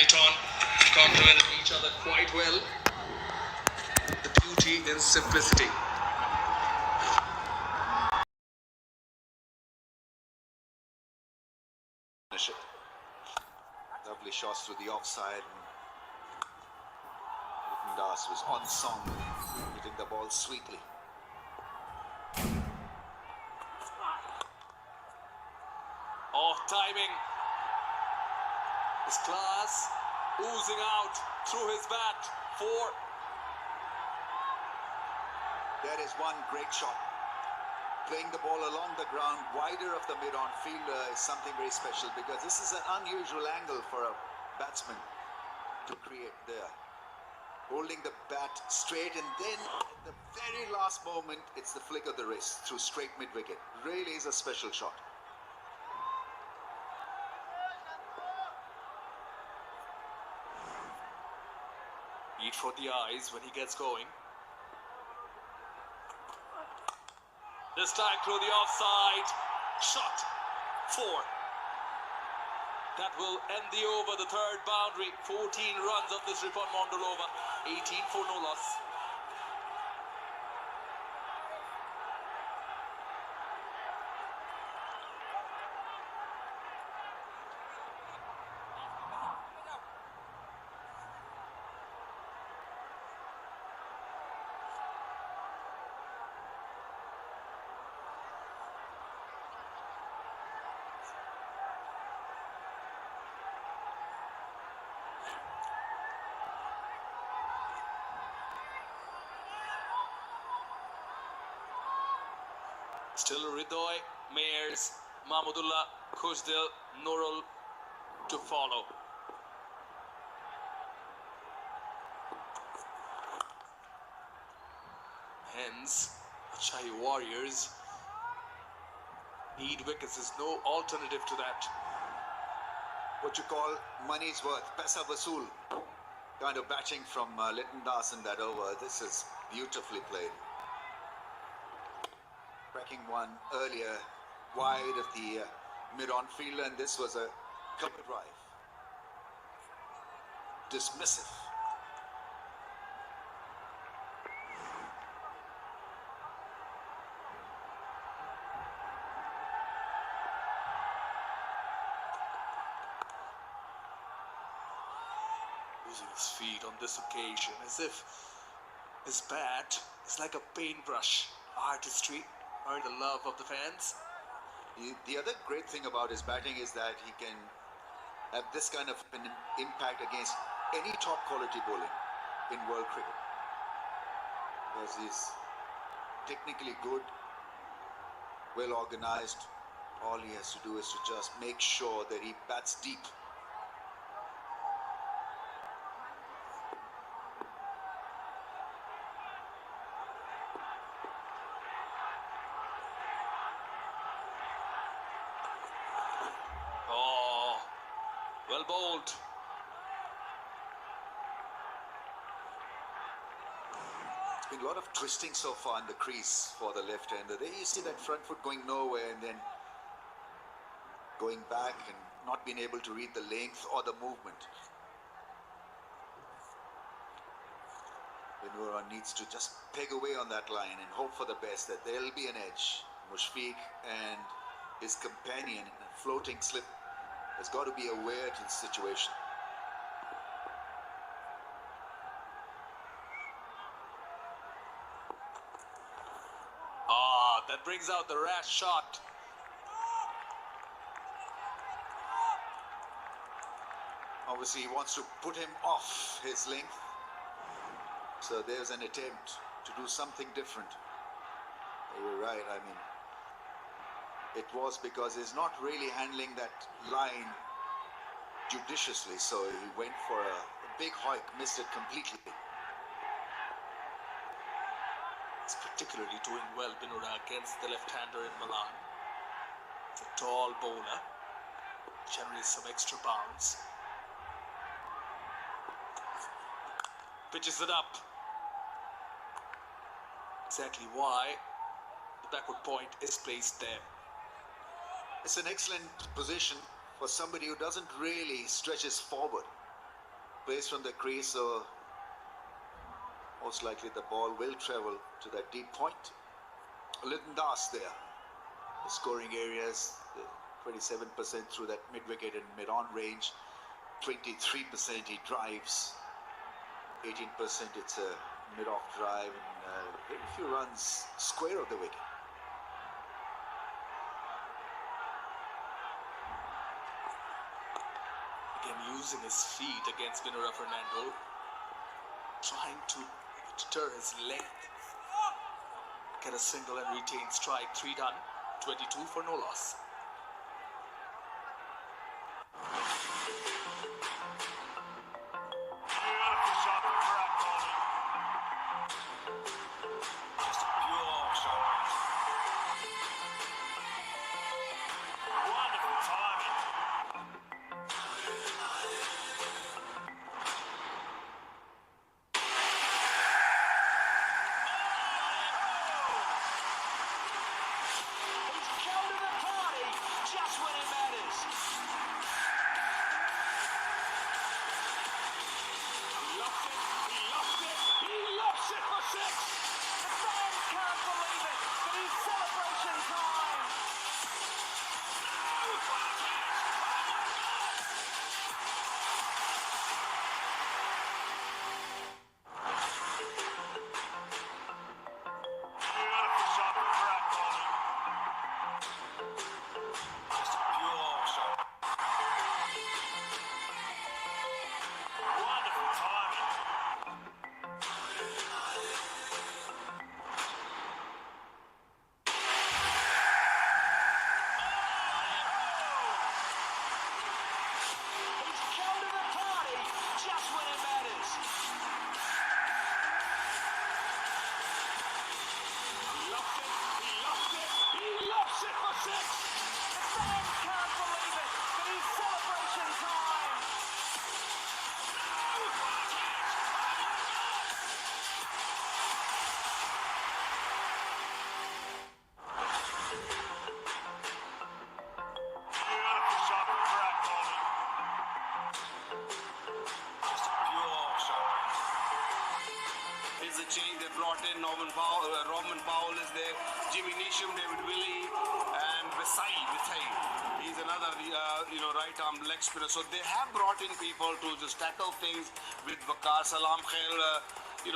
it on, complement each other quite well. The beauty in simplicity. Lovely shots through the offside. Das was on song, hitting the ball sweetly. Oh, timing. His class oozing out through his bat. 4. That is one great shot. Playing the ball along the ground, wider of the mid-on fielder is something very special because this is an unusual angle for a batsman to create there. Holding the bat straight, and then at the very last moment, it's the flick of the wrist through straight mid-wicket. Really is a special shot. Eat for the eyes when he gets going. This time through the offside. Shot. 4. That will end the over, the third boundary. 14 runs of this Ripon Mondal over. 18 for no loss. Still Ridoy, Mayers, Mahmudullah, Khusdil, Nurul to follow. Hence, Rajshahi Warriors need wickets. There's no alternative to that. What you call money's worth, paisa vasool kind of batting from Litton Das in that over. This is beautifully played. Cracking one earlier wide of the mid-on fielder, and this was a cover drive. Dismissive. Using his feet on this occasion as if his bat is like a paintbrush. Artistry. Or the love of the fans. The other great thing about his batting is that he can have this kind of an impact against any top quality bowling in world cricket. Because he's technically good, well organized. All he has to do is to just make sure that he bats deep. Well bowled. It's been a lot of twisting so far in the crease for the left-hander. There you see that front foot going nowhere and then going back and not being able to read the length or the movement. Benura needs to just peg away on that line and hope for the best, that there'll be an edge. Mushfiq and his companion in a floating slip has got to be aware to the situation. That brings out the rash shot. Obviously he wants to put him off his length. So there's an attempt to do something different. You're right, I mean, it was because he's not really handling that line judiciously, so he went for a big hike, missed it completely. He's particularly doing well, Binura, against the left-hander in Milan. It's a tall bowler, generally some extra bounce. Pitches it up. Exactly why the backward point is placed there. It's an excellent position for somebody who doesn't really stretches forward. Plays from the crease, so most likely the ball will travel to that deep point. Litton Das there. The scoring areas, 27% through that mid-wicket and mid-on range. 23% he drives. 18% it's a mid-off drive, and very few runs square of the wicket. Again, using his feet against Vinora Fernando, trying to deter his length. Get a single and retain strike. 3 done. 22 for no loss. Beautiful shot from Virat Kohli. Just a pure shot. Wonderful timing. He's come to the party just when it matters. He lost it, he lost it, he lost it for 6. The fans can't believe it, but it's celebration time. Oh, what a catch! Beautiful shot from Virat Kohli. Just a pure shot. Wonderful timing. He's come to the party just when it matters. He lost it, he lost it, he lost it for 6. The fans can't believe it, but it's celebration time. Oh, what a catch! Beautiful shot from Virat Kohli. Just a pure shot. Here's the change they brought in. Robin Powell is there. Jimmy Neesham, David Willey, and Visai. He's another, right arm leg spinner. So they have brought in people to just tackle things with Waqar Salam Khair,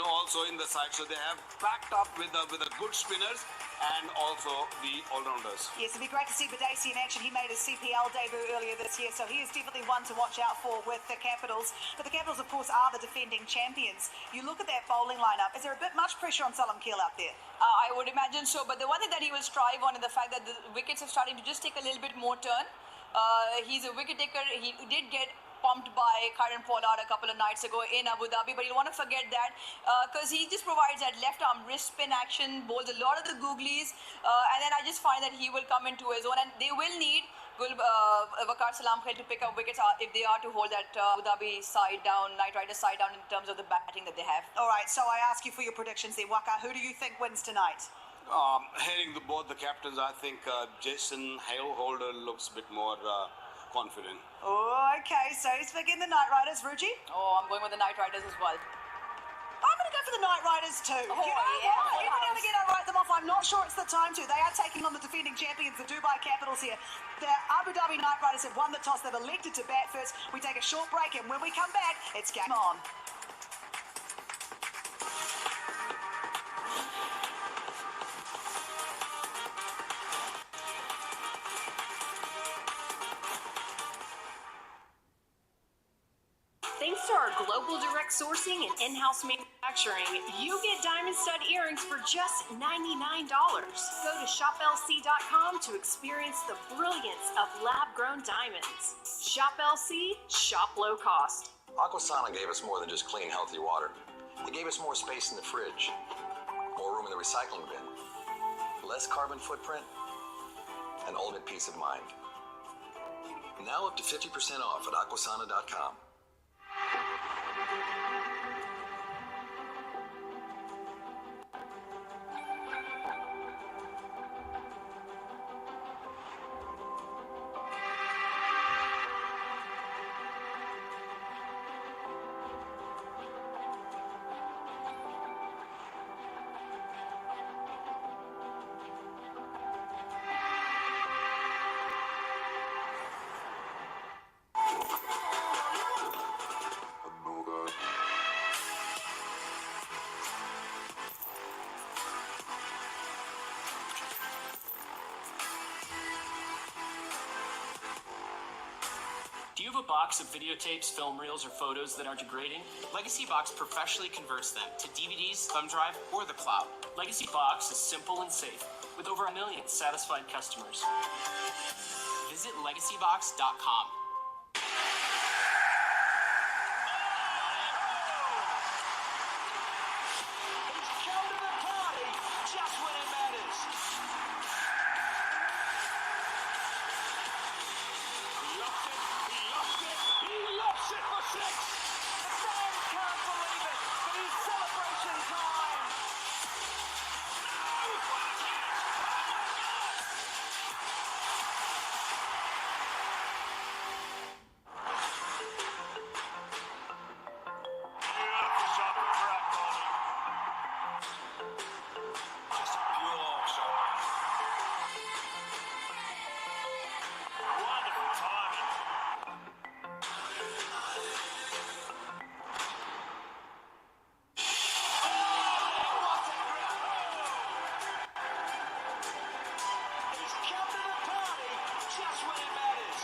also in the side. So they have backed up with the good spinners and also the all-rounders. Yes, it'd be great to see Badesi in action. He made his CPL debut earlier this year, so he is definitely one to watch out for with the Capitals. But the Capitals, of course, are the defending champions. You look at that bowling lineup, is there a bit much pressure on Salam Keel out there? I would imagine so, but the one thing that he will strive on is the fact that the wickets are starting to just take a little bit more turn. He's a wicket taker. He did get pumped by Kieran Pollard a couple of nights ago in Abu Dhabi, but you want to forget that because he just provides that left arm wrist spin action, bowls a lot of the googlies, and then I just find that he will come into his own, and they will need Waqar Salam Khair to pick up wickets if they are to hold that Abu Dhabi side down, Knight Riders side down in terms of the batting that they have. All right, so I ask you for your predictions there, Waqar. Who do you think wins tonight? Heading both the captains, I think Jason Holder looks a bit more confident. Okay, so he's picking the Knight Riders. Ruji? Oh, I'm going with the Knight Riders as well. I'm going to go for the Knight Riders too. Oh, you know yeah, what? full Every now and house. again I write them off. I'm not sure it's the time to. They are taking on the defending champions, the Dubai Capitals here. The Abu Dhabi Knight Riders have won the toss. They've elected to bat first. We take a short break, and when we come back, it's game on. Thanks to our global direct sourcing and in-house manufacturing, you get diamond stud earrings for just $99. Go to shoplc.com to experience the brilliance of lab-grown diamonds. Shop LC, shop low cost. Aquasana gave us more than just clean, healthy water. They gave us more space in the fridge, more room in the recycling bin, less carbon footprint, and ultimate peace of mind. Now up to 50% off at aquasana.com. a box of videotapes, film reels, or photos that are degrading? Legacy Box professionally converts them to DVDs, thumb drive, or the cloud. Legacy Box is simple and safe, with over 1 million satisfied customers. Visit legacybox.com. He's come to the party just when it matters. He lost it, he lost it, he lost it for six. The fans can't believe it, but it's celebration time. Beautiful shot from Brad Bowling. Just a pure shot. Wonderful timing. He's come to the party just when it matters.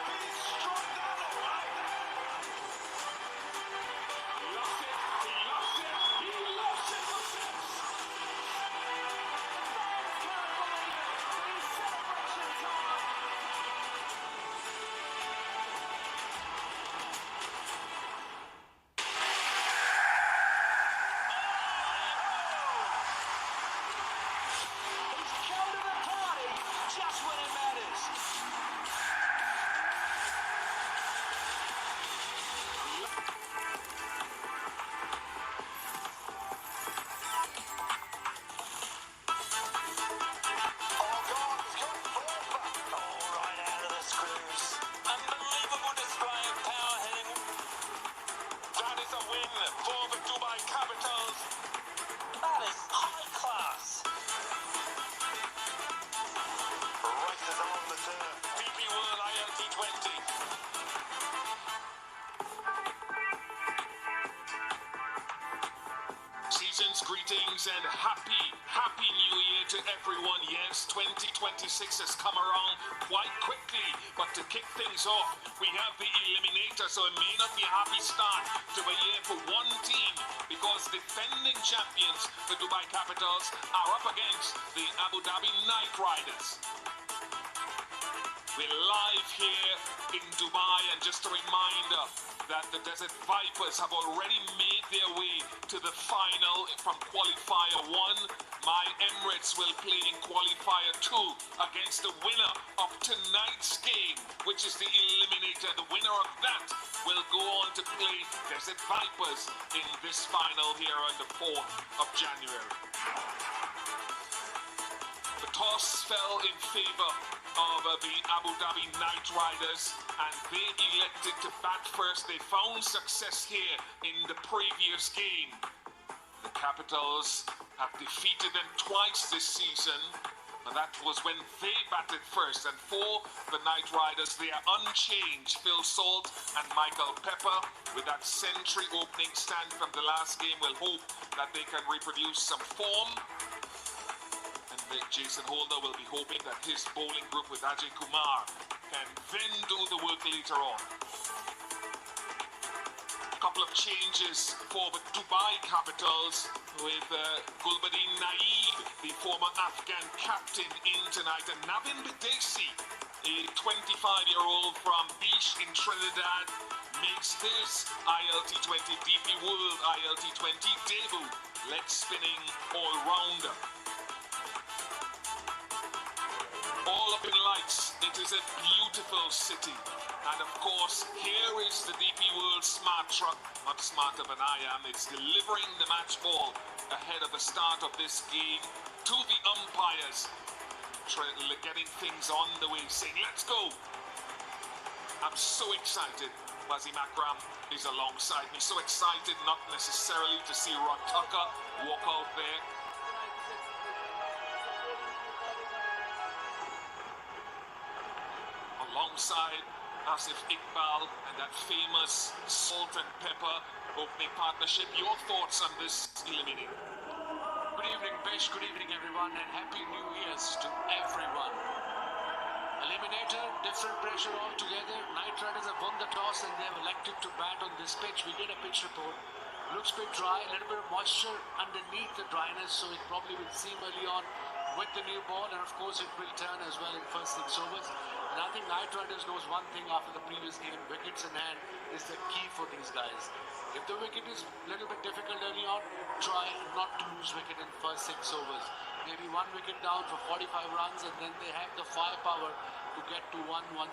He's struck that away. He lost it, he lost it, he lost it for six. The fans can't believe it, but it's celebration time. He's come to the party just when it matters. All right out of the screws. Unbelievable display of power hitting. That is a win for the Dubai Capitals. That is high class. Races along the turf. BP World ILT20. Season's greetings and happy new year to everyone. Yes, 2026 has come around quite quickly, but to kick things off, we have the eliminator, so it may not be a happy start to a year for one team, because defending champions, the Dubai Capitals, are up against the Abu Dhabi Night Riders. We're live here in Dubai, and just a reminder that the Desert Vipers have already made their way to the final from Qualifier 1. My Emirates will play in Qualifier 2 against the winner of tonight's game, which is the eliminator. The winner of that will go on to play Desert Vipers in this final here on the 4th of January. The toss fell in favor of the Abu Dhabi Night Riders, and they elected to bat first. They found success here in the previous game. The Capitals have defeated them twice this season, and that was when they batted first. And for the Night Riders, they are unchanged. Phil Salt and Michael Pepper, with that century opening stand from the last game, will hope that they can reproduce some form. Jason Holder will be hoping that his bowling group with Ajay Kumar can then do the work later on. A couple of changes for the Dubai Capitals, with Gulbadin Naeeb, the former Afghan captain, in tonight, and Navin Bidesi, a 25-year-old from Beach in Trinidad, makes his ILT20 DP World ILT20 debut, leg spinning all-rounder. All up in lights, it is a beautiful city. And of course, here is the DP World Smart Truck, much smarter than I am. It's delivering the match ball ahead of the start of this game to the umpires, getting things on the way, saying, let's go. I'm so excited. Wasim Akram is alongside me. So excited, not necessarily to see Rod Tucker walk out there. Alongside Asif Iqbal and that famous Salt and Pepper opening partnership. Your thoughts on this eliminator? Good evening, Bish. Good evening, everyone, and Happy New Year's to everyone. Eliminator, different pressure altogether. Knight Riders have won the toss and they have elected to bat on this pitch. We did a pitch report. Looks a bit dry, a little bit of moisture underneath the dryness, so it probably will seem early on with the new ball, and of course it will turn as well in first 6 overs. And I think Knight Riders knows one thing after the previous game: wickets in hand is the key for these guys. If the wicket is a little bit difficult early on, try not to lose wicket in first 6 overs. Maybe 1 wicket down for 45 runs, and then they have the firepower to get to 170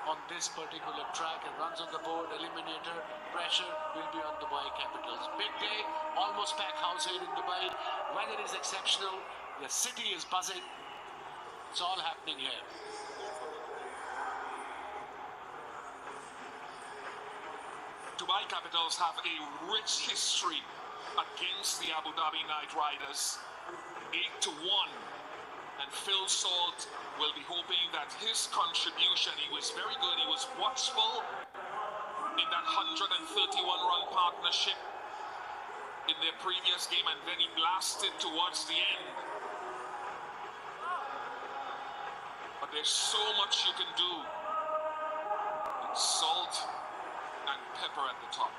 on this particular track, and runs on the board. Eliminator pressure will be on Dubai Capitals. Big day, almost packed house here in Dubai. Weather is exceptional, the city is buzzing. It's all happening here. Dubai Capitals have a rich history against the Abu Dhabi Knight Riders. 8-1, and Phil Salt will be hoping that his contribution, he was very good, he was watchful in that 131-run partnership in their previous game, and then he blasted towards the end. But there's so much you can do with salt and pepper at the top.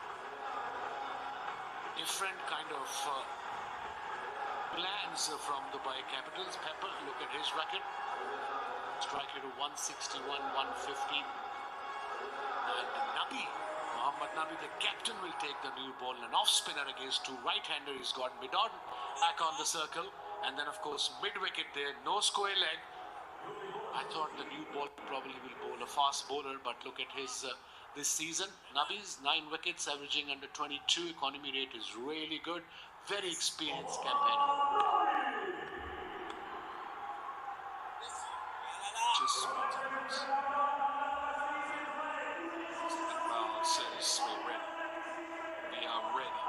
Different kind of plans from Dubai Capitals. Pepper, look at his record. Strike rate of 161, 150. And Nabi, Mohammad Nabi, the captain, will take the new ball. An off spinner against 2 right-hander. He's got Midon back on the circle. And then, of course, mid-wicket there, no square leg. I thought the new ball probably will bowl a fast bowler, but look at his this season. Nabi's 9 wickets, averaging under 22. Economy rate is really good. Very experienced campaigner. Just says we're ready. We are ready.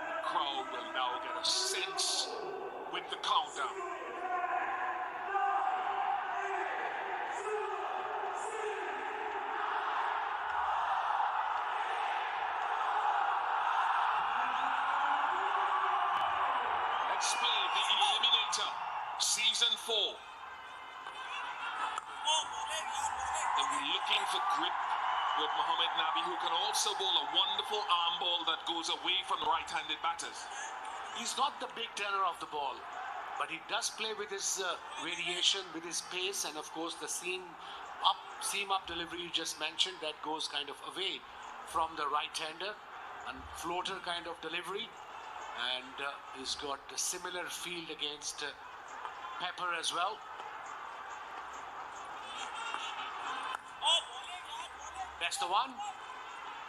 The crowd will now get a sense with the countdown. Let's play the Eliminator, Season 4. And we're looking for grip with Mohammad Nabi, who can also bowl a wonderful arm ball that goes away from right-handed batters. He's not the big turner of the ball, but he does play with his variation, with his pace, and of course the seam up delivery you just mentioned, that goes kind of away from the right-hander, and floater kind of delivery. And he's got a similar field against Pepper as well. That's the one.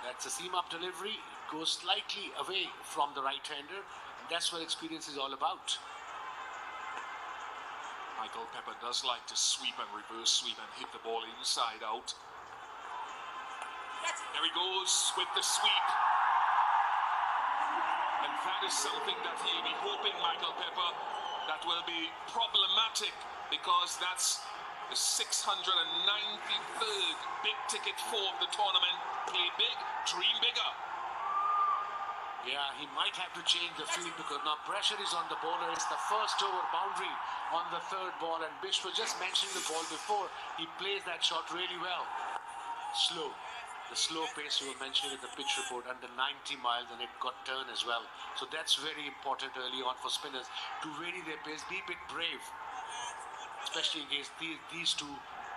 That's a seam-up delivery. It goes slightly away from the right-hander. And that's what experience is all about. Michael Pepper does like to sweep and reverse sweep and hit the ball inside out. There he goes with the sweep. And that is something that he'll be hoping, Michael Pepper, that will be problematic, because that's the 693rd big ticket 4 of the tournament. Play big, dream bigger. Yeah, he might have to change the field, because now pressure is on the bowler. It's the first over boundary on the 3rd ball, and Bish was just mentioning the ball before. He plays that shot really well. Slow. The slow pace you were mentioning in the pitch report, under 90 miles, and it got turn as well. So that's very important early on for spinners to vary their pace, be a bit brave, especially against these 2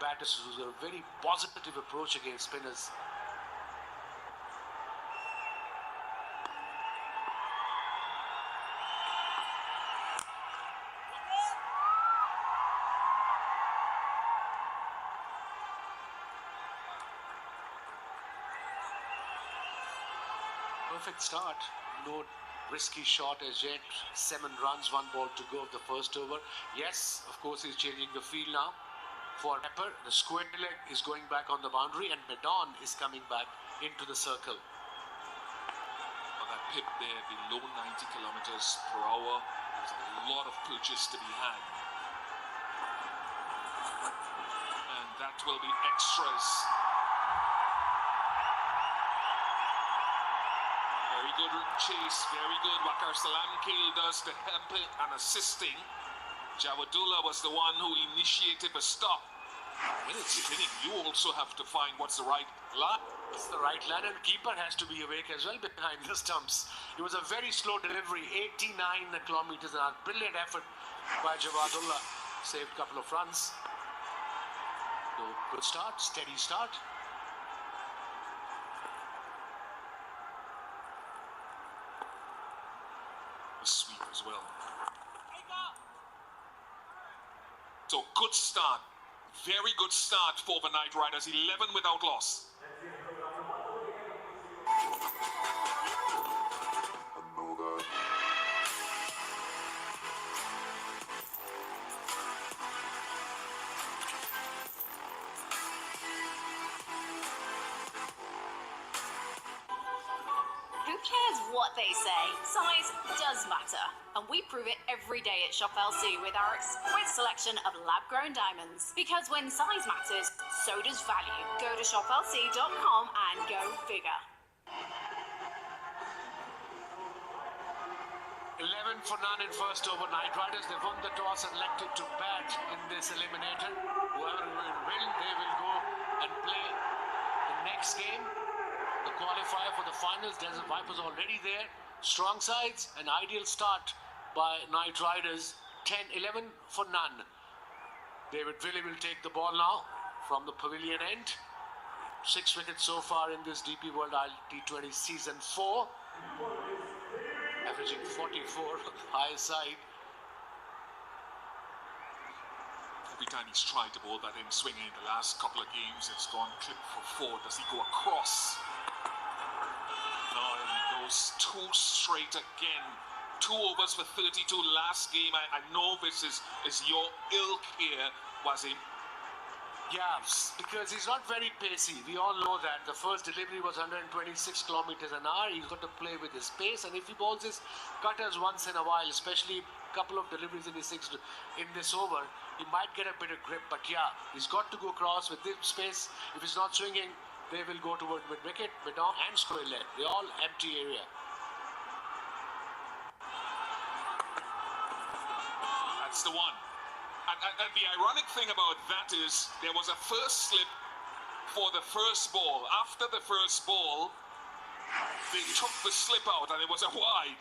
batters who have a very positive approach against spinners. Perfect start, no risky shot as yet. 7 runs, 1 ball to go of the first over. Yes, of course, he's changing the field now. For Pepper, the square leg is going back on the boundary, and Medon is coming back into the circle. Well, that pip there below 90 kilometers per hour. There's a lot of purchase to be had. And that will be extras. Very good chase, very good. Wakar Salamkil does the helping and assisting. Jawadullah was the one who initiated the stop. When it's spinning, you also have to find what's the right line. It's the right line, and keeper has to be awake as well behind the stumps. It was a very slow delivery, 89 kilometers an hour. Brilliant effort by Javadullah. Saved a couple of runs. So good start, steady start. A sweep as well. So good start. Very good start for the Night Riders. 11 without loss. Who cares what they say? Size does matter. And we prove it every day at Shop LC with our exquisite selection of lab-grown diamonds. Because when size matters, so does value. Go to shoplc.com and go figure. 11 for none in first over. Night Riders, they've won the toss and elected to bat in this eliminator. Whoever will win, they will go and play the next game. The qualifier for the finals. Desert Vipers already there. Strong sides, an ideal start by Night Riders. 10-11 for none. David Willey will take the ball now from the pavilion end. 6 wickets so far in this DP World T20 Season 4. Averaging 44 on the high side. Every time he's tried to bowl that in swinging in the last couple of games, it's gone clip for 4. Does he go across? No, he goes 2 straight again. 2 overs for 32 last game. I know this is your ilk here, Wasim. Yeah, because he's not very pacey. We all know that. The first delivery was 126 kilometers an hour. He's got to play with his pace, and if he bowls his cutters once in a while, especially a couple of deliveries in this over, he might get a bit of grip. But yeah, he's got to go across with this space. If he's not swinging, they will go toward mid-wicket, mid-arm, and square leg. They're all empty area. That's the one. And the ironic thing about that is there was a first slip for the first ball. After the first ball, they took the slip out and it was a wide.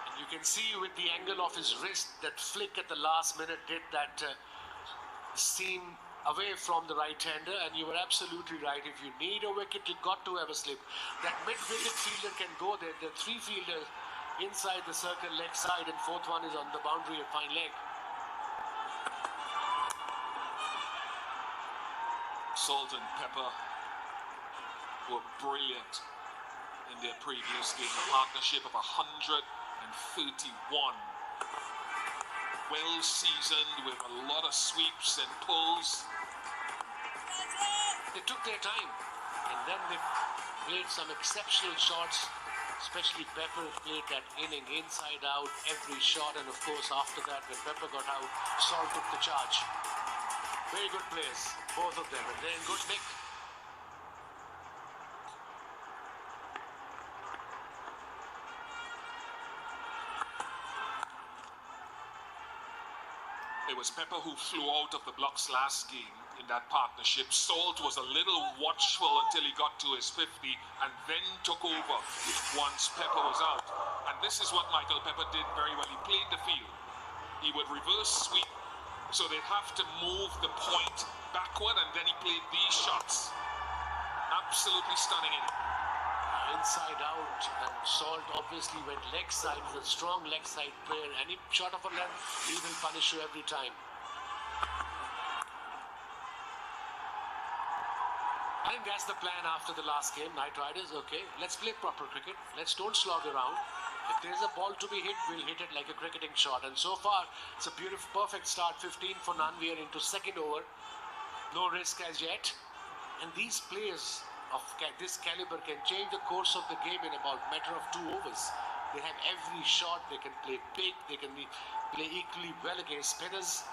And you can see with the angle of his wrist, that flick at the last minute did that seam away from the right-hander, and you were absolutely right. If you need a wicket, you've got to have a slip. That mid-wicket fielder can go there. There are 3 fielders inside the circle, leg side, and 4th one is on the boundary, a fine leg. Salt and Pepper were brilliant in their previous game. A partnership of 131. Well seasoned with a lot of sweeps and pulls. They took their time, and then they played some exceptional shots. Especially Pepper played that inning inside out, every shot, and of course after that when Pepper got out, Salt took the charge. Very good players, both of them, and they're in good nick. It was Pepper who flew out of the blocks last game in that partnership. Salt was a little watchful until he got to his 50 and then took over once Pepper was out. And this is what Michael Pepper did very well. He played the field. He would reverse sweep, so they'd have to move the point backward, and then he played these shots. Absolutely stunning inning. Inside out, and Salt obviously went leg side. He's a strong leg side player. Any shot of a length, he will punish you every time. I think that's the plan after the last game. Night Riders, okay, let's play proper cricket. Don't slog around. If there's a ball to be hit, we'll hit it like a cricketing shot. And so far, it's a beautiful, perfect start. 15 for none. We are into second over. No risk as yet. And these players of this caliber can change the course of the game in about a matter of 2 overs. They have every shot. They can play big. They can play equally well against spinners.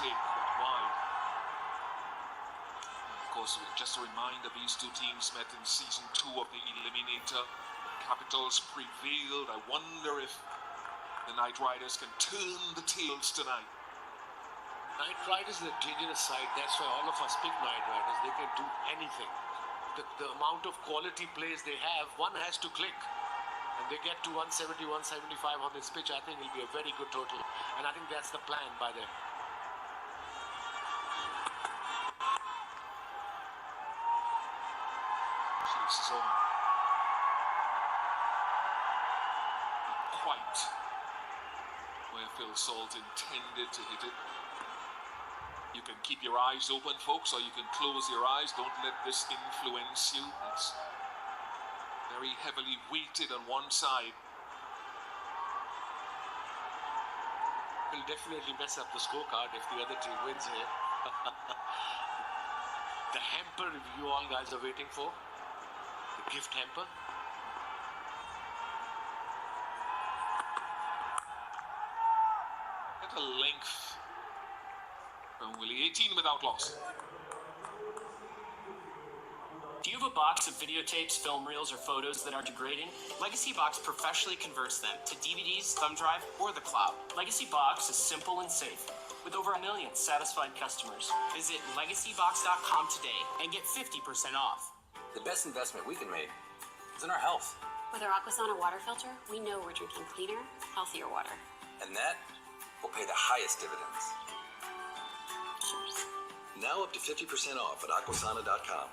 Take wide. Of course, just a reminder, these two teams met in season 2 of the Eliminator. Capitals prevailed. I wonder if the Knight Riders can turn the tails tonight. Knight Riders is a dangerous side. That's why all of us pick Knight Riders. They can do anything. The amount of quality plays they have, one has to click. And they get to 170, 175 on this pitch. I think it'll be a very good total. And I think that's the plan by them. Chase is on. Not quite where Phil Salt intended to hit it. You can keep your eyes open, folks, or you can close your eyes. Don't let this influence you. It's very heavily weighted on one side. Will definitely mess up the scorecard if the other team wins here. The hamper you all guys are waiting for. The gift hamper. At a length from Willie, 18 without loss. Do you have a box of videotapes, film reels, or photos that are degrading? Legacy Box professionally converts them to DVDs, thumb drive, or the cloud. Legacy Box is simple and safe, with over 1 million satisfied customers. Visit legacybox.com today and get 50% off. The best investment we can make is in our health. With our Aquasana water filter, we know we're drinking cleaner, healthier water. And that will pay the highest dividends. Now up to 50% off at aquasana.com.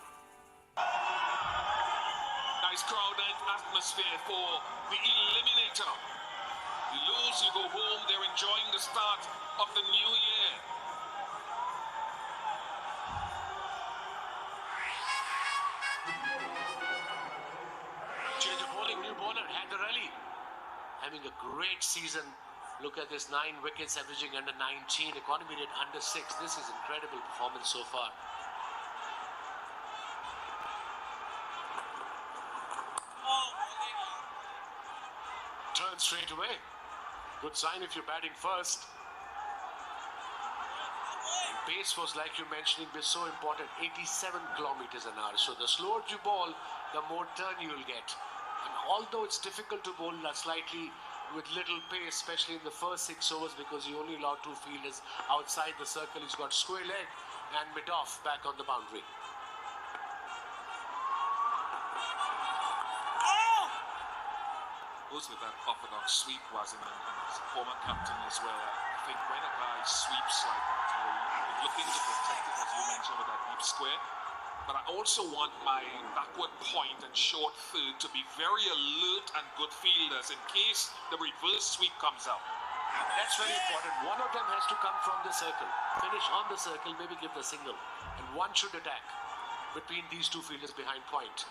Nice crowd atmosphere for the Eliminator. You lose, you go home. They're enjoying the start of the new year. Change of bowling, new bowler, Hadarelli. Having a great season. Look at this, 9 wickets, averaging under 19. Economy rate under 6. This is incredible performance so far. Turn straight away. Good sign if you're batting first. And pace was, like you're mentioning, was so important. 87 kilometers an hour. So the slower you bowl, the more turn you'll get. And although it's difficult to bowl slightly with little pace, especially in the first 6 overs, because you only allow 2 fielders outside the circle. He's got square leg and mid-off back on the boundary. Goes with that orthodox sweep, was him, and as a former captain as well. I think when a guy sweeps like that, you're looking to protect it, as you mentioned, with that deep square. But I also want my backward point and short third to be very alert and good fielders in case the reverse sweep comes out. That's very important. One of them has to come from the circle. Finish on the circle, maybe give the single. And one should attack between these 2 fielders behind point.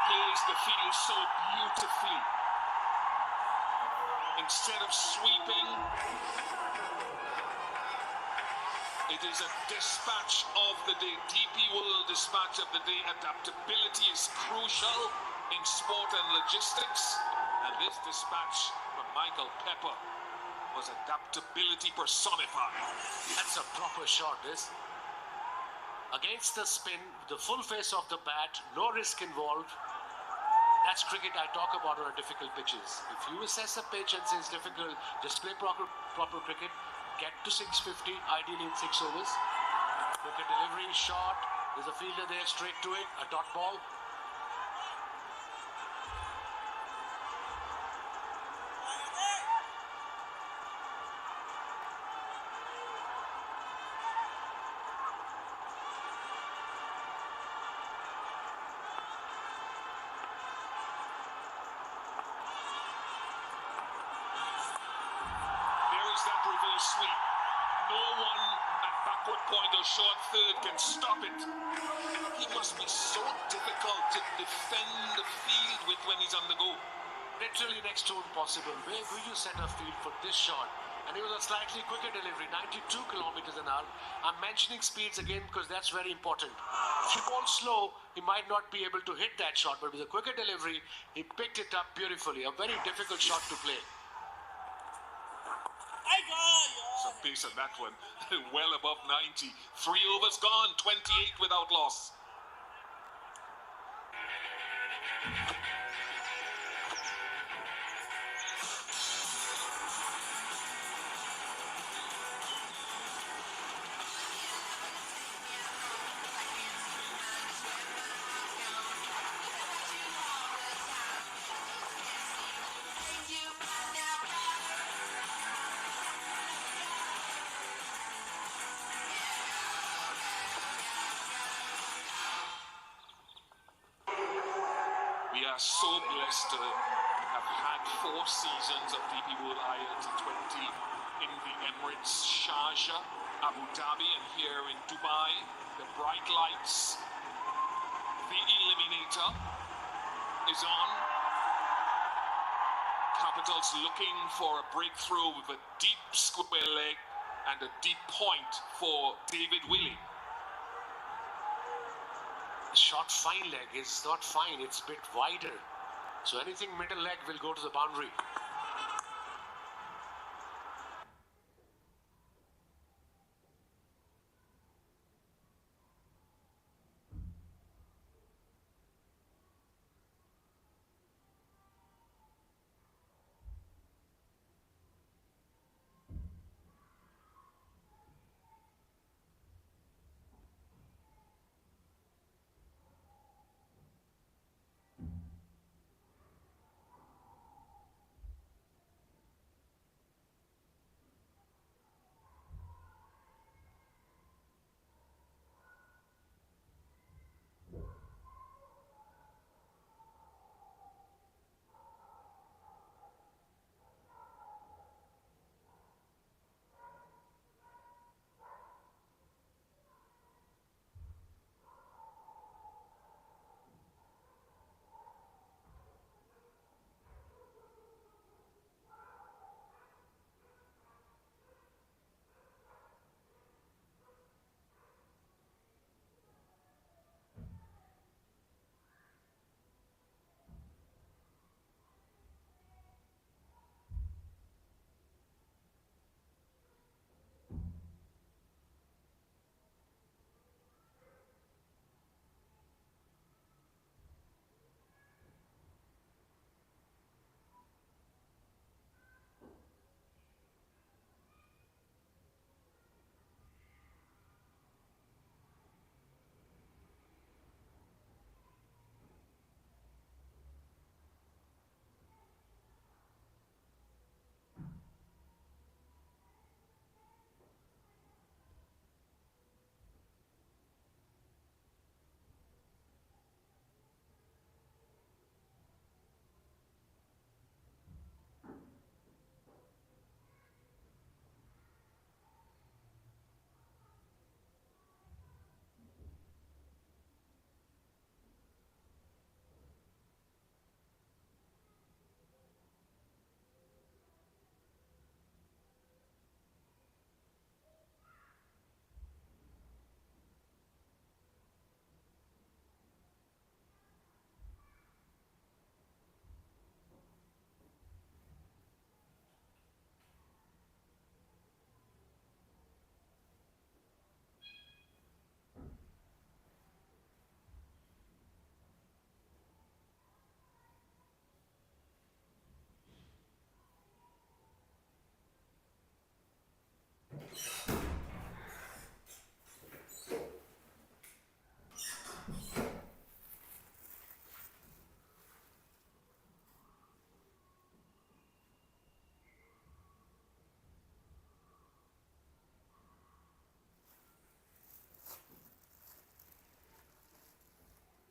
Plays the field so beautifully. Instead of sweeping, it is a dispatch of the day. DP World dispatch of the day. Adaptability is crucial in sport and logistics. And this dispatch from Michael Pepper was adaptability personified. That's a proper shot, this. Against the spin, the full face of the bat, no risk involved. That's cricket I talk about on difficult pitches. If you assess a pitch and say it's difficult, just play proper cricket. Get to 650, ideally in 6 overs. Cricket delivery, shot. There's a fielder there, straight to it. A dot ball. That reverse sweep. No one at backward point or short third can stop it. He must be so difficult to defend the field with when he's on the go. Literally next to impossible. Where will you set a field for this shot? And it was a slightly quicker delivery, 92 kilometers an hour. I'm mentioning speeds again because that's very important. If you bowl slow, he might not be able to hit that shot, but with a quicker delivery, he picked it up beautifully. A very difficult shot to play. Some pace on that one. Well above 90. 3 overs gone. 28 without loss. We are so blessed to have had 4 seasons of DP World IL T20 in the Emirates, Sharjah, Abu Dhabi, and here in Dubai. The bright lights, the eliminator is on. Capitals looking for a breakthrough with a deep square leg and a deep point for David Willey. The short fine leg is not fine, it's a bit wider. So anything middle leg will go to the boundary.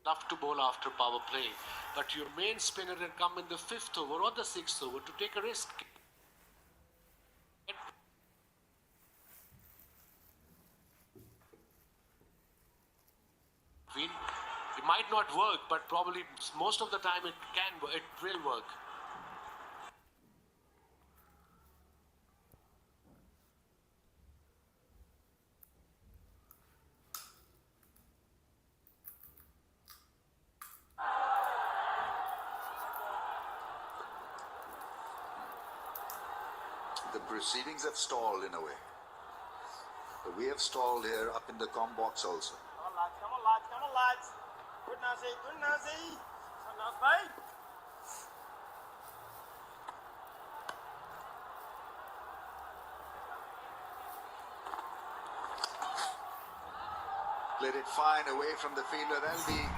Love to bowl after power play, but your main spinner can come in the 5th over or the 6th over to take a risk. It might not work, but probably most of the time it will work. the proceedings have stalled in a way. But we have stalled here up in the com box also. Come on, lads. Come on, lads. Come on, lads. Good Nazi. Good Nazi. Come on, mate. Played it fine away from the fielder. That'll be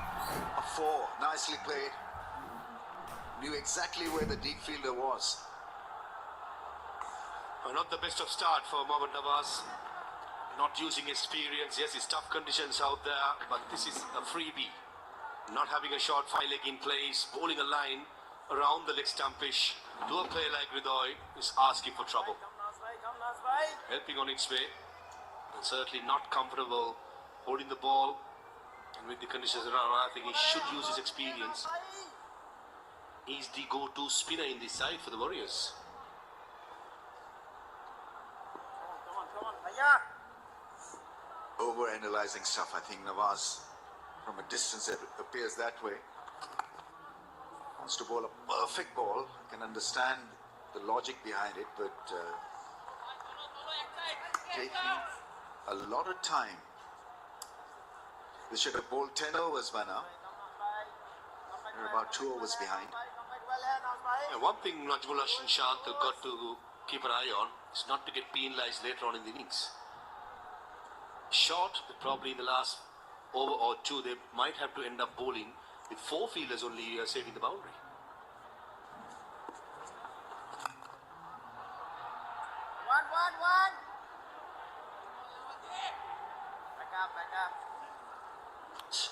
a 4. Nicely played. Knew exactly where the deep fielder was. Not the best of start for Mohammad Nawaz. Not using experience. Yes, it's tough conditions out there, but this is a freebie. Not having a short 5-leg in place, bowling a line around the leg stumpish to a player like Ridoy is asking for trouble. Come Naz, mate. Come Naz, mate. Helping on its way, and certainly not comfortable holding the ball. And with the conditions around, I think he should use his experience. He's the go-to spinner in this side for the Warriors. Come on. Bhaiya. Over-analyzing stuff, I think. Nawaz, from a distance, it appears that way. Wants to bowl a perfect ball. Can understand the logic behind it, but taking a lot of time. They should have bowled 10 overs by now. They're about 2 overs behind. And one thing Najmullah and Shant have got to keep an eye on is not to get penalised later on in the innings. Short, probably in the last over or 2, they might have to end up bowling with 4 fielders only saving the boundary. One. Back up.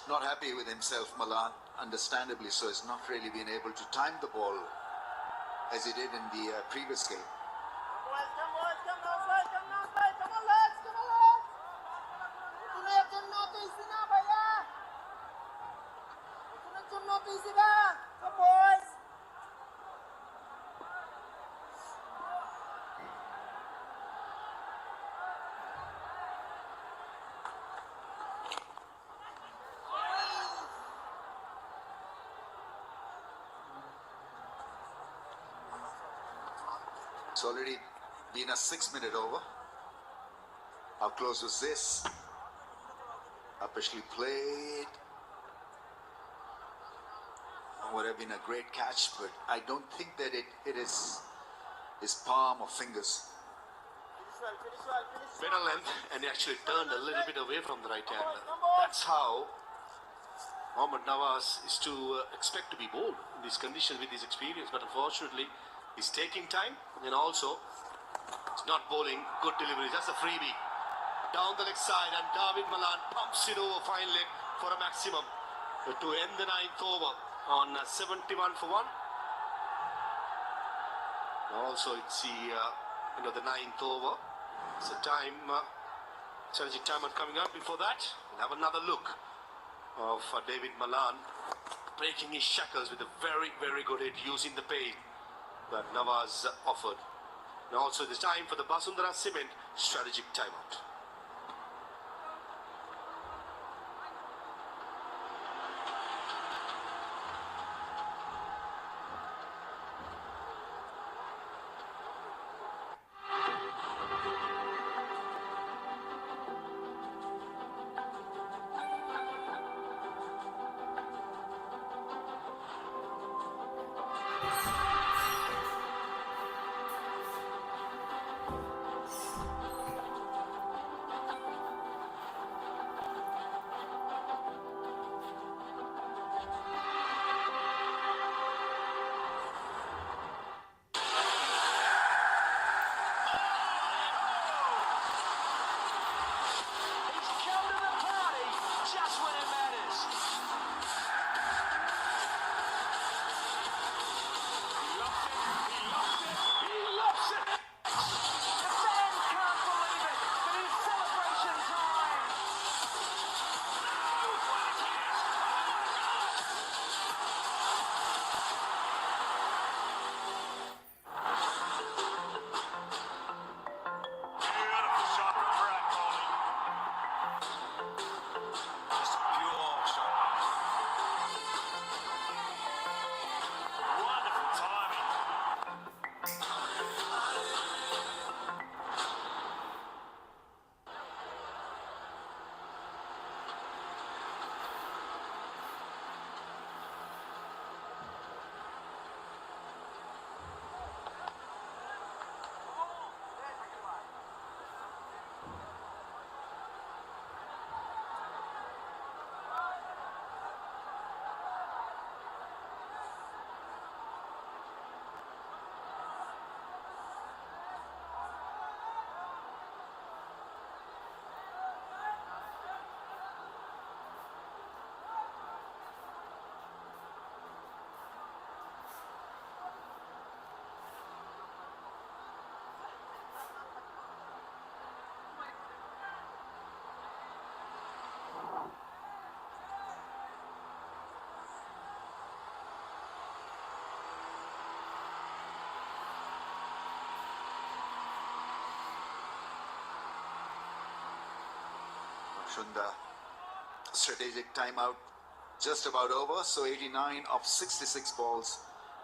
Not happy with himself, Malan. Understandably so. He's not really been able to time the ball as he did in the previous game. Come on, lads. Come boys. It's already been a 6-minute over. How close was this? Upishly played. Would have been a great catch, but I don't think that it hit his palm or fingers. Better length, and he actually turned a little bit away from the right hander. That's how Mohammad Nawaz is to expect to be bowled in this condition with his experience, but unfortunately he's taking time, and also it's not bowling. Good delivery, that's a freebie down the leg side, and David Malan pumps it over fine leg for a maximum to end the 9th over on 71 for 1. Also it's the 9th over. It's a time strategic timeout coming up. Before that, we'll have another look of David Malan breaking his shackles with a very, very good hit using the pace that Nawaz offered. And also it's time for the Basundhara Cement strategic timeout. Shunda. Strategic timeout just about over. So 89 of 66 balls.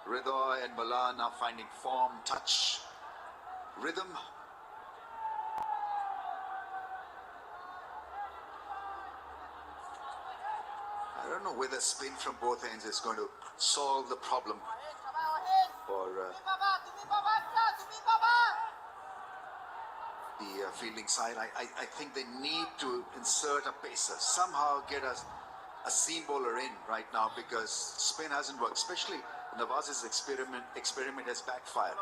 Ridoy and Malan are finding form, touch, rhythm. I don't know whether spin from both ends is going to solve the problem for the fielding side. I think they need to insert a pacer, somehow get a seam bowler in right now, because spin hasn't worked, especially Nawaz's experiment has backfired.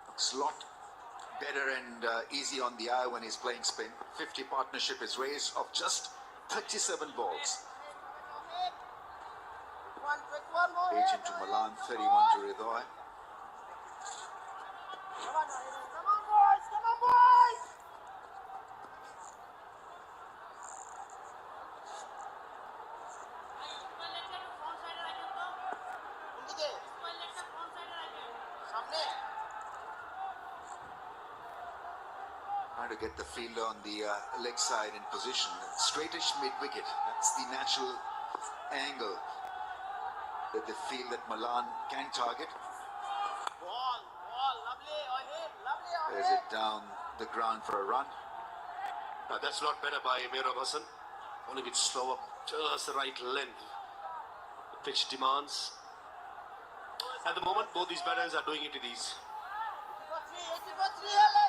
Looks a lot better and easy on the eye when he's playing spin. 50 partnership is raised of just 37 balls. 8 into Malan, 31 to Ridoy. Trying to get the fielder on the leg side in position. Straightish mid-wicket. That's the natural angle that they feel that Malan can target. There's it down the ground for a run. That's not better by Mehrab Hassan. Only a bit slower, just the right length. The pitch demands. At the moment, both these batters are doing it to these.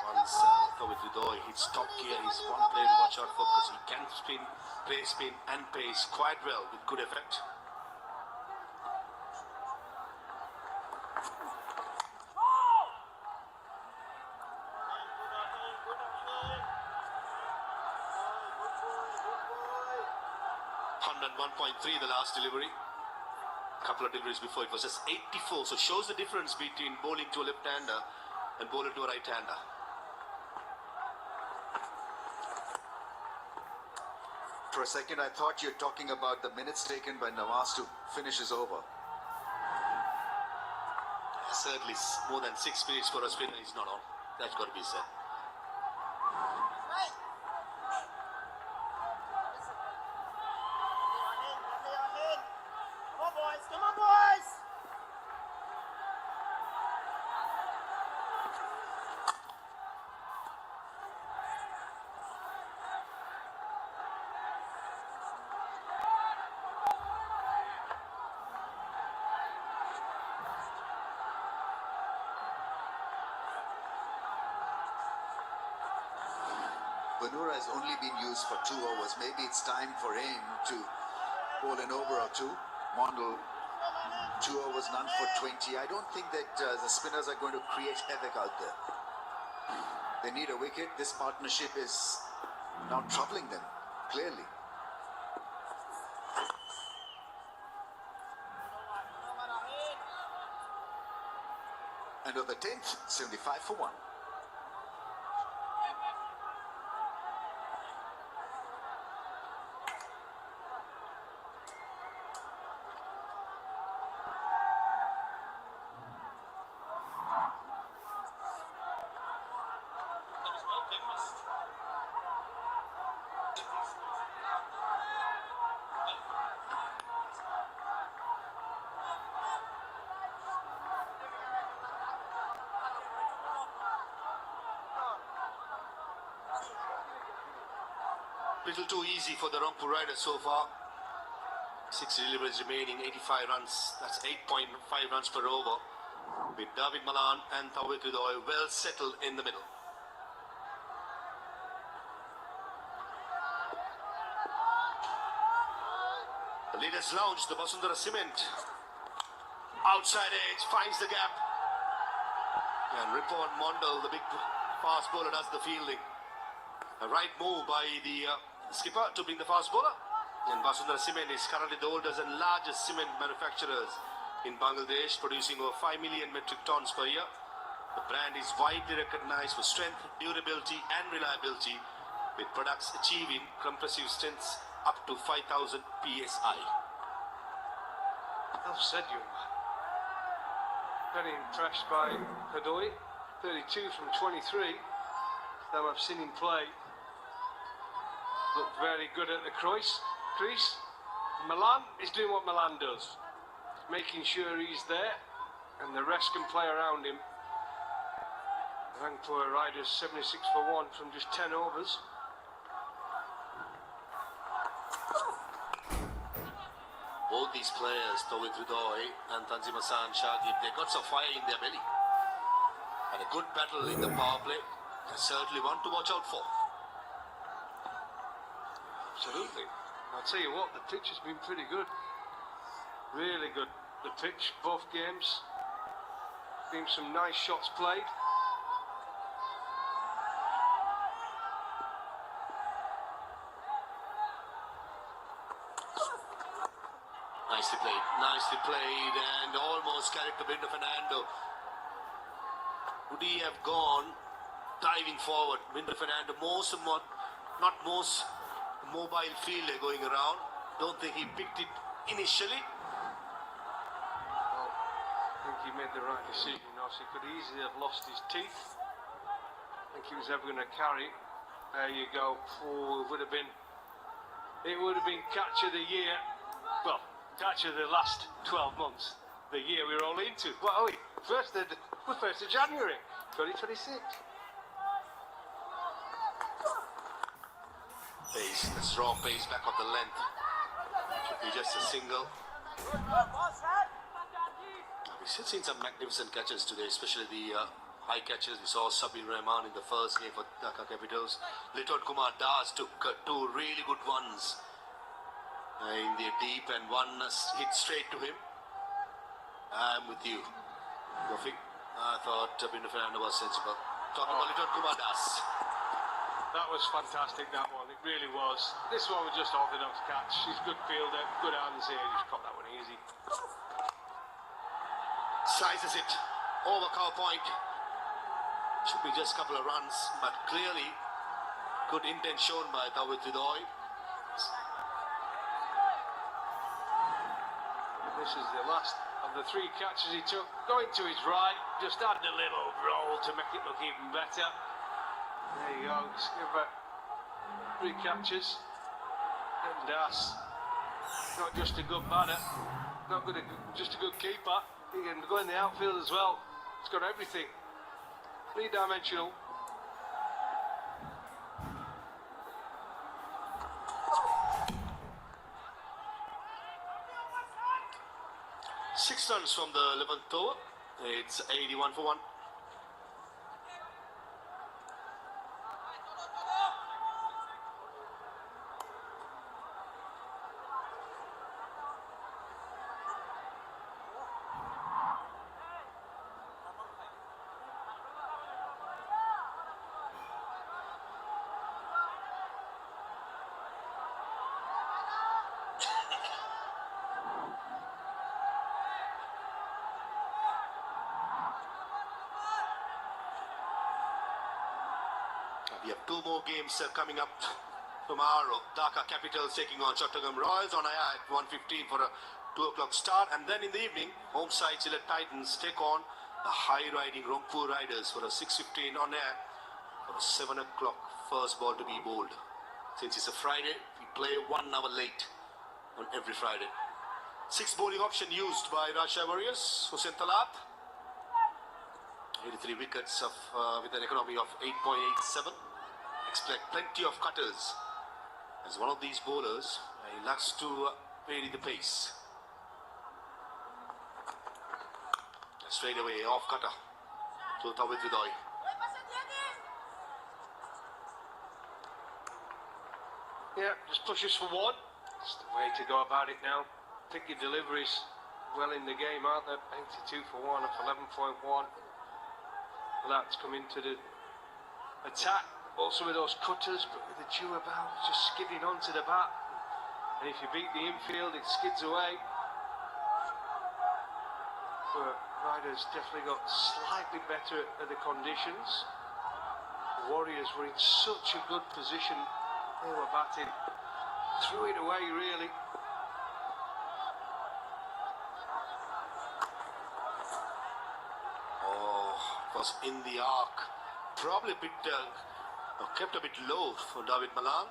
Once Kavit Ridoy hits top gear, he's one player to watch out for, because he can spin, play spin and pace quite well with good effect. .3 the last delivery. Couple of deliveries before it was just 84, so shows the difference between bowling to a left-hander and bowling to a right-hander. For a second, I thought you were talking about the minutes taken by Nawaz to finish his over. Certainly, more than 6 minutes for a spinner is not on. That's got to be said. Banura has only been used for 2 overs. Maybe it's time for him to bowl an over or two. Mondal, 2 overs, none for 20. I don't think that the spinners are going to create havoc out there. They need a wicket. This partnership is now troubling them, clearly. And on the 10th, 75 for 1. Little too easy for the Rangpur Riders so far. 6 deliveries remaining, 85 runs. That's 8.5 runs per over. With David Malan and Kavit Ridoy well settled in the middle. The leaders lounge, the Basundhara Cement. Outside edge, finds the gap. And Ripon Mondal, the big fast bowler, does the fielding. A right move by the skipper to bring the fast bowler. And Basundhara Cement is currently the oldest and largest cement manufacturers in Bangladesh, producing over 5 million metric tons per year. The brand is widely recognized for strength, durability and reliability, with products achieving compressive strengths up to 5,000 psi. Well said, you. Very impressed by Ridoy. 32 from 23. Them I've seen him play. Looked very good at the crease. Milan is doing what Milan does. Making sure he's there and the rest can play around him. Rangpur Riders 76 for 1 from just 10 overs. Both these players, Tawhid Hridoy and Tanzim Hassan Shagib, they got some fire in their belly. And a good battle in the power play. They certainly one to watch out for. Absolutely. I'll tell you what, the pitch has been pretty good. Really good. The pitch, both games. Been some nice shots played. Nicely played, and almost carried the Bruno Fernando. Would he have gone diving forward? Bruno Fernando, not most mobile fielder going around. Don't think he picked it initially. Well, I think he made the right decision. He could easily have lost his teeth. I think he was ever going to carry. There you go. Oh, it would have been catch of the year. Well, catch of the last 12 months. The year we're all into. What are we? First of January 2026. Pace, that's raw pace back of the length. Should be just a single. We've seen some magnificent catches today, especially the high catches. We saw Sabir Rahman in the first game for Dhaka Capitals. Litot Kumar Das took two really good ones in the deep, and one hit straight to him. I'm with you, Gofi. I thought Bruno Fernando was sensible. Talking about Litot Kumar Das. That was fantastic, that one. It really was. This one was just orthodox catch. He's a good fielder, good hands here. He just caught that one easy. Sizes it over cover point. Should be just a couple of runs, but clearly good intent shown by Tawhid Hridoy. This is the last of the three catches he took. Going to his right, just added a little roll to make it look even better. There you go, just give it 3 catches. And Das, not just a good batter, not good, just a good keeper. He can go in the outfield as well. He's got everything. 3-dimensional. Six runs from the 11th over. It's 81 for 1. We have 2 more games coming up tomorrow. Dhaka Capitals taking on Chattogram Royals on air at 1:15 for a 2 o'clock start. And then in the evening, home side Sylhet Titans take on the high-riding Rangpur Riders for a 6:15 on air for a 7 o'clock first ball to be bowled. Since it's a Friday, we play 1 hour late on every Friday. 6 bowling option used by Rajshahi Warriors. Hussain Talab, 83 wickets with an economy of 8.87. Expect plenty of cutters. As one of these bowlers, he likes to vary the pace. Straight away, off cutter to Tawhid Hridoy. Yeah, just pushes for 1. That's the way to go about it now. I think your deliveries well in the game, aren't they? 82 for 1 off 11.1. That's come into the attack. Also with those cutters, but with the due about, just skidding onto the bat. And if you beat the infield, it skids away. But Riders definitely got slightly better at the conditions. The Warriors were in such a good position. They were batting. Threw it away, really. was in the arc. Probably a bit kept a bit low for David Malan.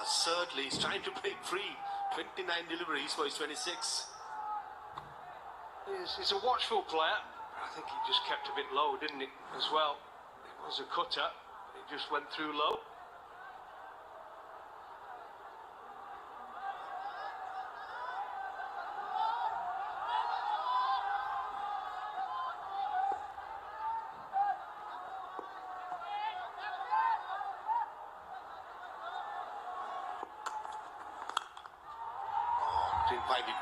Certainly he's trying to break free. 29 deliveries for his 26. He's a watchful player. I think he just kept a bit low, didn't he, as well? It was a cutter. It just went through low.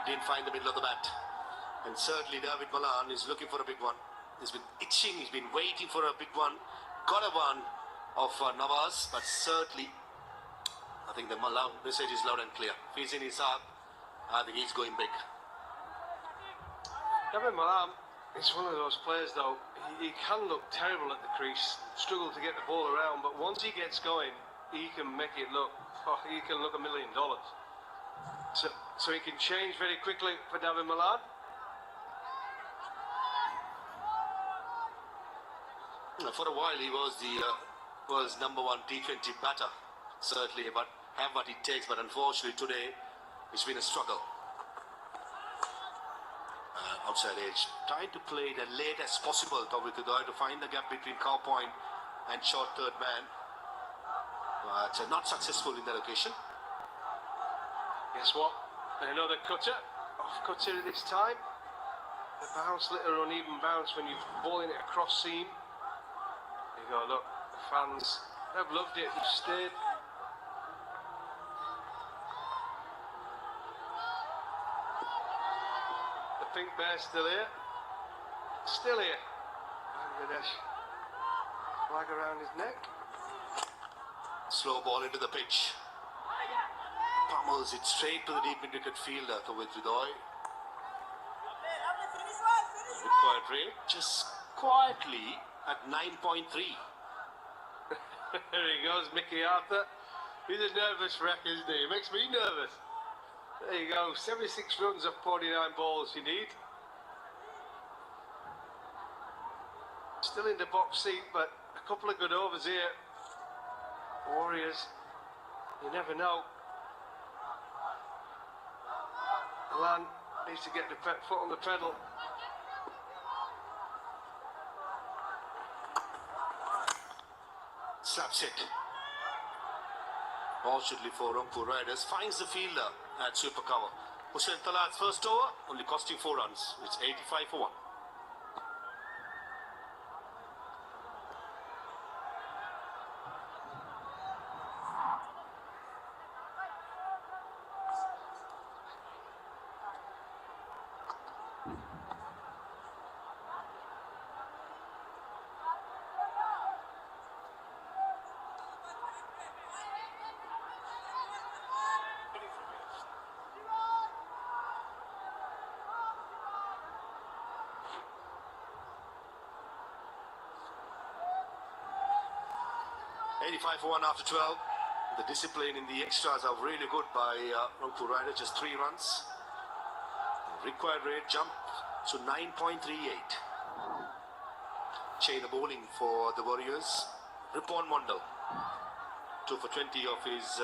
Didn't find the middle of the bat. And certainly David Malan is looking for a big one. He's been itching, he's been waiting for a big one. Got a one of Nawaz, but certainly I think the Malan message is loud and clear. If he's in his heart, I think he's going big. David Malan is one of those players though, he can look terrible at the crease, struggle to get the ball around, but once he gets going, he can make it look, he can look $1 million. So he can change very quickly for David Malan. For a while he was the world's #1 T20 batter, certainly, but have what it takes. But unfortunately today it's been a struggle. Outside edge, trying to play it as late as possible, to find the gap between cow point and short third man. But not successful in that occasion. Guess what? Another cutter. Off cutter this time. The bounce, little uneven bounce when you're balling it across seam. There you go, look. The fans have loved it. They've stayed. The pink bear's still here. Still here. Bangladesh. Flag around his neck. Slow ball into the pitch. Pummels it straight to the deep mid-wicket fielder with Vidoy. Required rate just quietly at 9.3. There he goes, Mickey Arthur. He's a nervous wreck, isn't he? He makes me nervous. There you go, 76 runs off 49 balls you need. Still in the box seat, but a couple of good overs here. Warriors, you never know. Malan needs to get the foot on the pedal. Slaps it. Fortunately for Rangpur Riders, finds the fielder at super cover. Hussain Talat's first over, only costing 4 runs. It's 85 for 1. For 1 after 12. The discipline in the extras are really good by Rangpur Riders, just 3 runs. The required rate jumped to 9.38. Chain the bowling for the Warriors. Ripon Mondal, 2 for 20 of his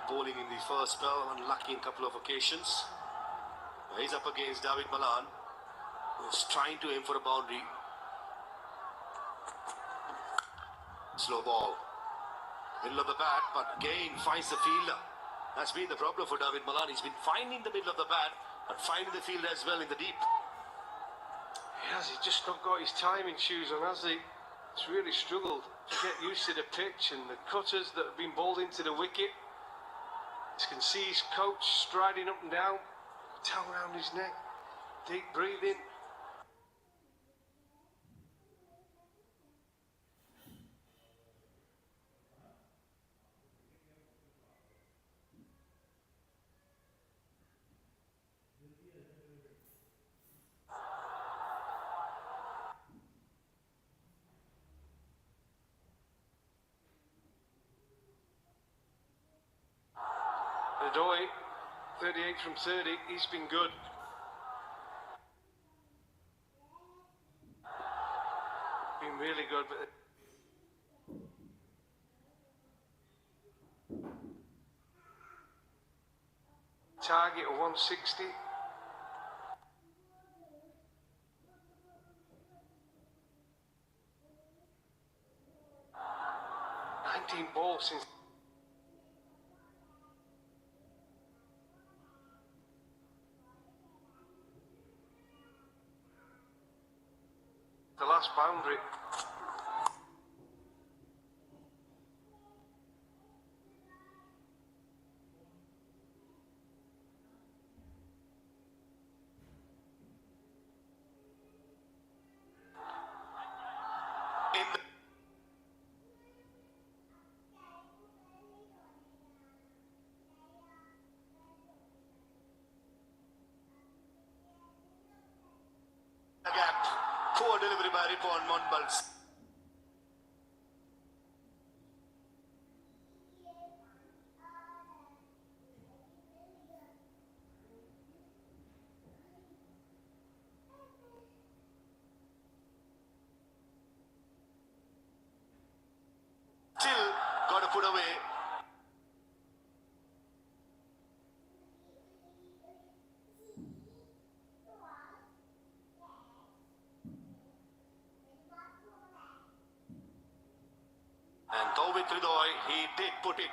bowling in the first spell, unlucky in a couple of occasions. He's up against David Malan, who's trying to aim for a boundary. Slow ball. Middle of the bat, but again finds the fielder. That's been the problem for David Malan. He's been finding the middle of the bat and finding the fielder as well in the deep. He has, he's just not got his timing shoes on, has he? He's really struggled to get used to the pitch and the cutters that have been bowled into the wicket. You can see his coach striding up and down, towel around his neck, deep breathing. Adoy, 38 from 30, he's been good. really good. But target of 160. Balls since the last boundary. Gap. Poor delivery by Ripon Monbals. Still got to put away. And Tobit Ridoy, he did put it.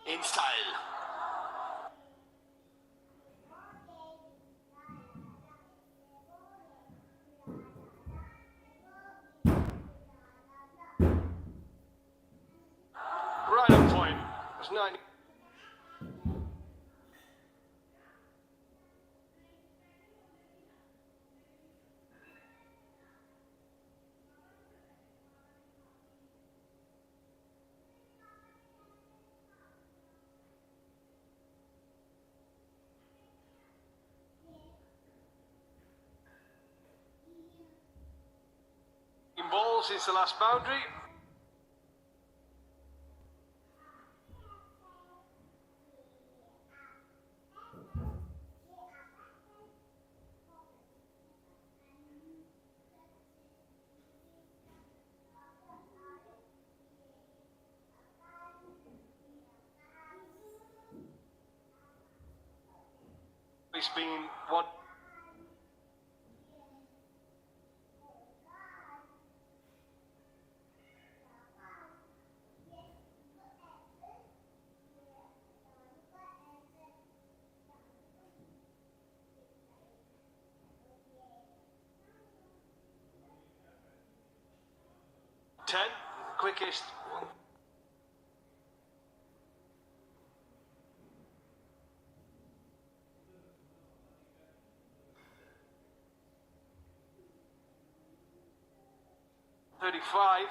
In style. Right on point. It's 90. Balls since the last boundary. It's been one. Quickest. 35.